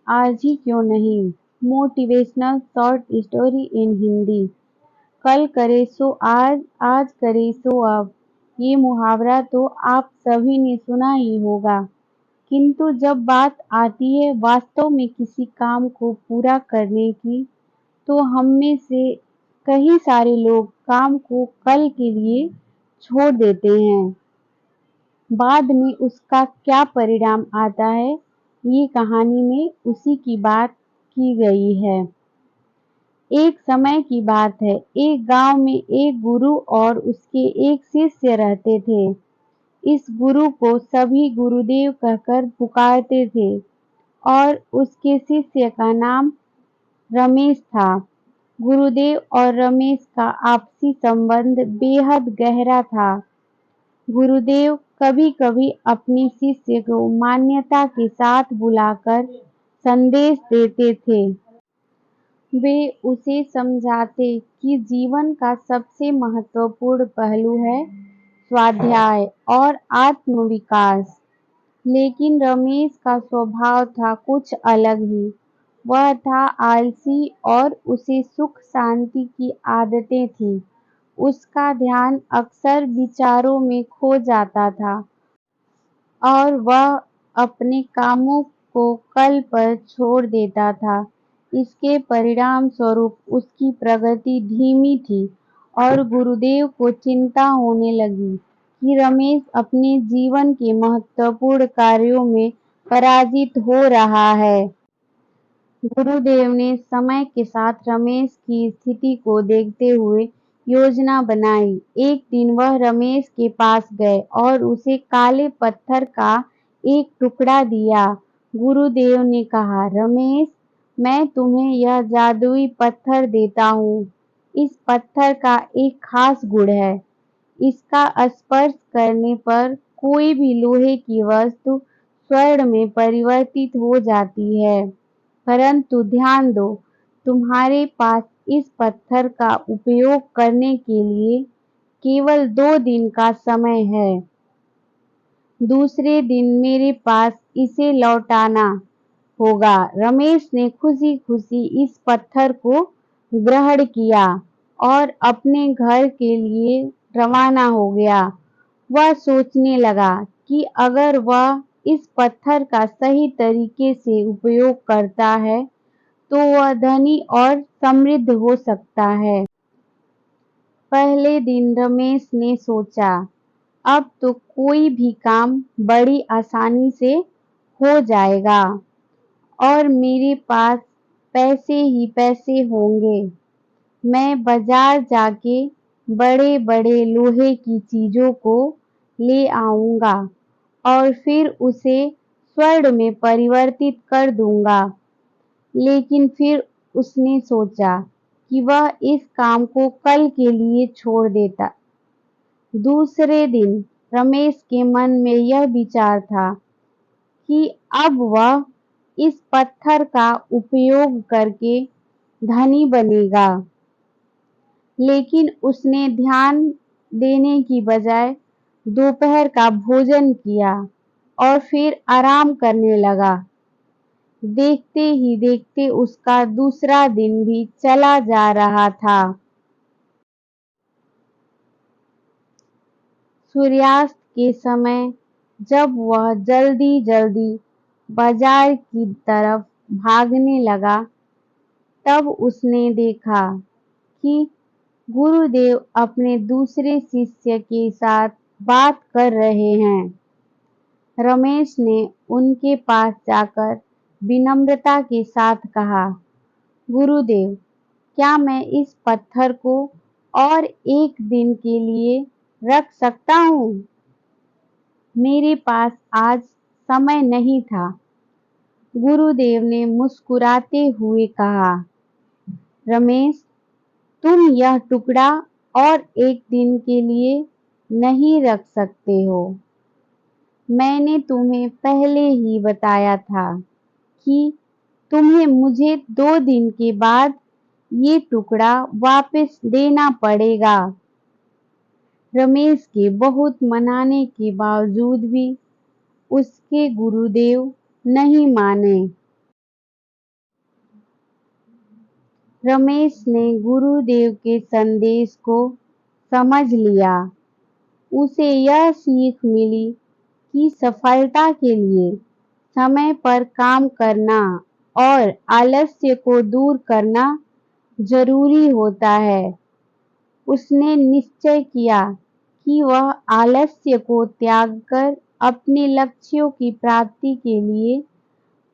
आज ही क्यों नहीं। Motivational short story in Hindi. कल करे सो आज, आज करे सो अब। ये मुहावरा तो आप सभी ने सुना ही होगा, किंतु जब बात आती है वास्तव में किसी काम को पूरा करने की, तो हम में से कई सारे लोग काम को कल के लिए छोड़ देते हैं। बाद में उसका क्या परिणाम आता है, ये कहानी में उसी की बात की गई है। एक समय की बात है, एक गांव में एक गुरु और उसके एक शिष्य रहते थे। इस गुरु को सभी गुरुदेव कहकर पुकारते थे और उसके शिष्य का नाम रमेश था। गुरुदेव और रमेश का आपसी संबंध बेहद गहरा था। गुरुदेव कभी-कभी अपने शिष्य को मान्यता के साथ बुलाकर संदेश देते थे। वे उसे समझाते कि जीवन का सबसे महत्वपूर्ण पहलू है स्वाध्याय और आत्मविकास। लेकिन रमेश का स्वभाव था कुछ अलग ही। वह था आलसी और उसे सुख शांति की आदतें थी। उसका ध्यान अक्सर विचारों में खो जाता था और वह अपने कामों को कल पर छोड़ देता था। इसके परिणाम स्वरूप उसकी प्रगति धीमी थी और गुरुदेव को चिंता होने लगी कि रमेश अपने जीवन के महत्वपूर्ण कार्यों में पराजित हो रहा है। गुरुदेव ने समय के साथ रमेश की स्थिति को देखते हुए योजना बनाई। एक दिन वह रमेश के पास गए और उसे काले पत्थर का एक टुकड़ा दिया। गुरुदेव ने कहा, रमेश, मैं तुम्हें यह जादुई पत्थर देता हूँ। इस पत्थर का एक खास गुण है। इसका स्पर्श करने पर कोई भी लोहे की वस्तु स्वर्ण में परिवर्तित हो जाती है। परंतु ध्यान दो, तुम्हारे पास इस पत्थर का उपयोग करने के लिए केवल 2 दिन का समय है। दूसरे दिन मेरे पास इसे लौटाना होगा। रमेश ने खुशी-खुशी इस पत्थर को ग्रहण किया और अपने घर के लिए रवाना हो गया। वह सोचने लगा कि अगर वह इस पत्थर का सही तरीके से उपयोग करता है, तो वह धनी और समृद्ध हो सकता है। पहले दिन रमेश ने सोचा, अब तो कोई भी काम बड़ी आसानी से हो जाएगा और मेरे पास पैसे ही पैसे होंगे। मैं बाजार जाके बड़े-बड़े लोहे की चीजों को ले आऊंगा और फिर उसे स्वर्ण में परिवर्तित कर दूंगा। लेकिन फिर उसने सोचा कि वह इस काम को कल के लिए छोड़ देता। दूसरे दिन रमेश के मन में यह विचार था कि अब वह इस पत्थर का उपयोग करके धनी बनेगा। लेकिन उसने ध्यान देने की बजाय दोपहर का भोजन किया और फिर आराम करने लगा। देखते ही देखते उसका दूसरा दिन भी चला जा रहा था। सूर्यास्त के समय जब वह जल्दी-जल्दी बाजार की तरफ भागने लगा, तब उसने देखा कि गुरुदेव अपने दूसरे शिष्य के साथ बात कर रहे हैं। रमेश ने उनके पास जाकर विनम्रता के साथ कहा, गुरुदेव, क्या मैं इस पत्थर को और 1 दिन के लिए रख सकता हूँ? मेरे पास आज समय नहीं था। गुरुदेव ने मुस्कुराते हुए कहा, रमेश, तुम यह टुकड़ा और 1 दिन के लिए नहीं रख सकते हो। मैंने तुम्हें पहले ही बताया था कि तुम्हें मुझे 2 दिन के बाद ये टुकड़ा वापस देना पड़ेगा। रमेश के बहुत मनाने के बावजूद भी उसके गुरुदेव नहीं माने। रमेश ने गुरुदेव के संदेश को समझ लिया। उसे यह सीख मिली कि सफलता के लिए समय पर काम करना और आलस्य को दूर करना जरूरी होता है। उसने निश्चय किया कि वह आलस्य को त्याग कर अपने लक्ष्यों की प्राप्ति के लिए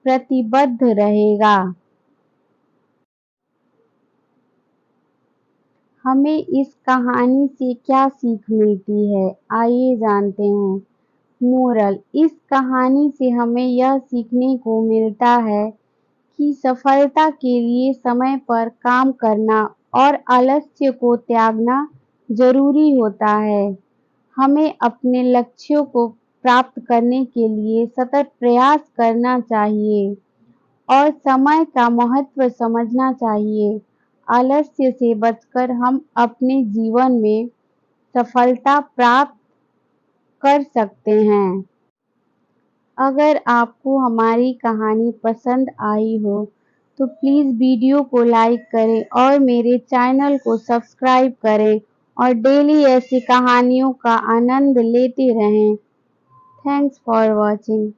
प्रतिबद्ध रहेगा। हमें इस कहानी से क्या सीख मिलती है, आइए जानते हैं। मोरल: इस कहानी से हमें यह सीखने को मिलता है कि सफलता के लिए समय पर काम करना और आलस्य को त्यागना जरूरी होता है। हमें अपने लक्ष्यों को प्राप्त करने के लिए सतत प्रयास करना चाहिए और समय का महत्व समझना चाहिए। आलस्य से बचकर हम अपने जीवन में सफलता प्राप्त कर सकते हैं। अगर आपको हमारी कहानी पसंद आई हो तो प्लीज़ वीडियो को लाइक करें और मेरे चैनल को सब्सक्राइब करें और डेली ऐसी कहानियों का आनंद लेते रहें। Thanks for watching.